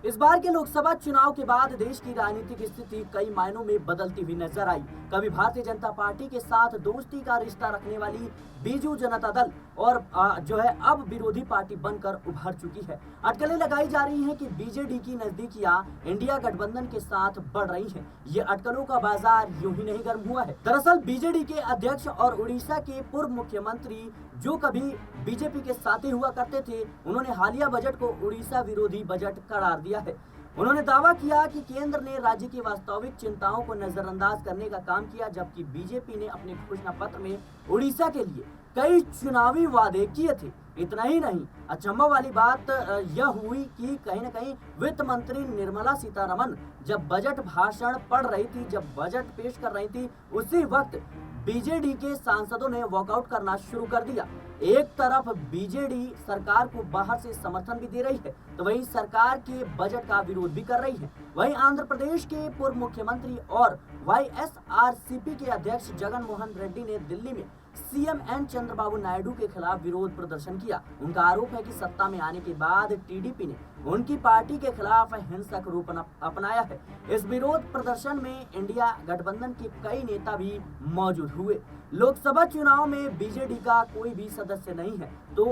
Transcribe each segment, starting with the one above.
इस बार के लोकसभा चुनाव के बाद देश की राजनीतिक स्थिति कई मायनों में बदलती हुई नजर आई। कभी भारतीय जनता पार्टी के साथ दोस्ती का रिश्ता रखने वाली बीजू जनता दल और अब विरोधी पार्टी बनकर उभर चुकी है। अटकलें लगाई जा रही हैं कि बीजेडी की नजदीकियां इंडिया गठबंधन के साथ बढ़ रही हैं। ये अटकलों का बाजार यूं ही नहीं गर्म हुआ है। दरअसल बीजेडी के अध्यक्ष और उड़ीसा के पूर्व मुख्यमंत्री जो कभी बीजेपी के साथी हुआ करते थे, उन्होंने हालिया बजट को उड़ीसा विरोधी बजट करार दिया है। उन्होंने दावा किया कि केंद्र ने राज्य की वास्तविक चिंताओं को नजरअंदाज करने का काम किया, जबकि बीजेपी ने अपने घोषणा पत्र में उड़ीसा के लिए कई चुनावी वादे किए थे। इतना ही नहीं, अचंभा वाली बात यह हुई कि कहीं न कहीं वित्त मंत्री निर्मला सीतारमण जब बजट भाषण पढ़ रही थी, जब बजट पेश कर रही थी, उसी वक्त बीजेडी के सांसदों ने वॉकआउट करना शुरू कर दिया। एक तरफ बीजेडी सरकार को बाहर से समर्थन भी दे रही है, तो वहीं सरकार के बजट का विरोध भी कर रही है। वहीं आंध्र प्रदेश के पूर्व मुख्यमंत्री और वाईएसआरसीपी के अध्यक्ष जगन मोहन रेड्डी ने दिल्ली में सीएम एन चंद्रबाबू नायडू के खिलाफ विरोध प्रदर्शन किया। उनका आरोप है कि सत्ता में आने के बाद टीडीपी ने उनकी पार्टी के खिलाफ हिंसक रूप अपनाया है। इस विरोध प्रदर्शन में इंडिया गठबंधन के कई नेता भी मौजूद हुए। लोकसभा चुनाव में बीजेडी का कोई भी सदस्य नहीं है, तो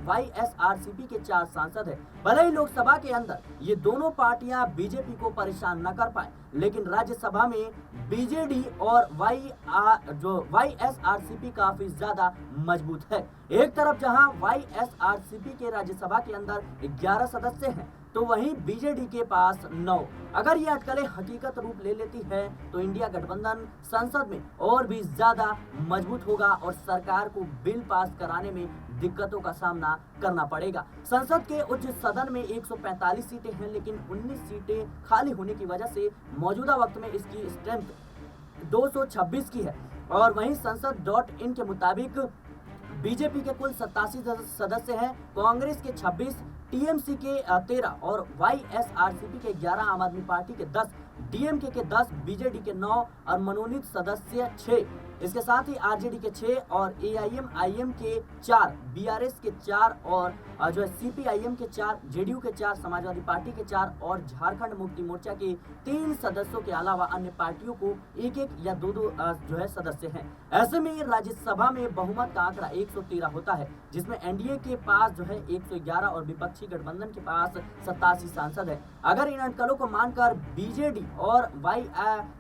वाईएसआरसीपी के 4 सांसद है। भले ही लोकसभा के अंदर ये दोनों पार्टियां बीजेपी को परेशान न कर पाए, लेकिन राज्यसभा में बीजेडी और वाईएसआरसीपी काफी ज्यादा मजबूत है। एक तरफ जहां वाईएसआरसीपी के राज्यसभा के अंदर 11 सदस्य हैं, तो वहीं बीजेडी के पास 9। अगर ये अटकलें हकीकत रूप ले लेती है, तो इंडिया गठबंधन संसद में और भी ज्यादा मजबूत होगा और सरकार को बिल पास कराने में दिक्कतों का सामना करना पड़ेगा। संसद के उच्च सदन में 145 सीटें हैं, लेकिन 19 सीटें खाली होने की वजह से मौजूदा वक्त में इसकी स्ट्रेंथ 226 की है। और वहीं संसद.in के मुताबिक बीजेपी के कुल 87 सदस्य हैं, कांग्रेस के 26, टीएमसी के 13 और वाईएसआरसीपी के 11, आम आदमी पार्टी के 10, डीएमके के 10, बीजेडी के 9 और मनोनीत सदस्य 6। इसके साथ ही आरजेडी के 6 और एआईएमआईएम के 4, बीआरएस के 4 और सीपीआईएम के 4, जेडीयू के 4, समाजवादी पार्टी के 4 और झारखंड मुक्ति मोर्चा के 3 सदस्यों के अलावा अन्य पार्टियों को 1-1 या 2-2 सदस्य हैं। ऐसे में राज्यसभा में बहुमत का आंकड़ा 113 होता है, जिसमें एनडीए के पास 111 और विपक्षी गठबंधन के पास 87 सांसद है। अगर इन अटकलों को मानकर बीजेडी और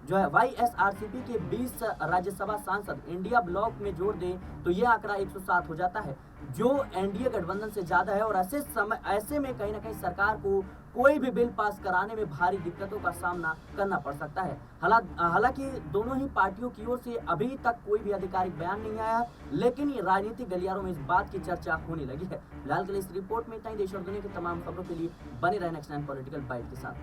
वाईएसआरसीपी के 20 राज्यसभा सांसद इंडिया ब्लॉक में जोड़ दें, तो यह आंकड़ा 107 हो जाता है, जो एनडीए गठबंधन से ज्यादा है। और ऐसे में कहीं ना कहीं सरकार को कोई भी बिल पास कराने में भारी दिक्कतों का सामना करना पड़ सकता है। हालांकि दोनों ही पार्टियों की ओर से अभी तक कोई भी आधिकारिक बयान नहीं आया है, लेकिन ये राजनीतिक गलियारों में इस बात की चर्चा होने लगी है। फिलहाल के लिए इस रिपोर्ट में इतना ही। देश और दुनिया की तमाम खबरों के लिए बने रहना नेक्स्ट 9 पॉलिटिकल बाइट के साथ।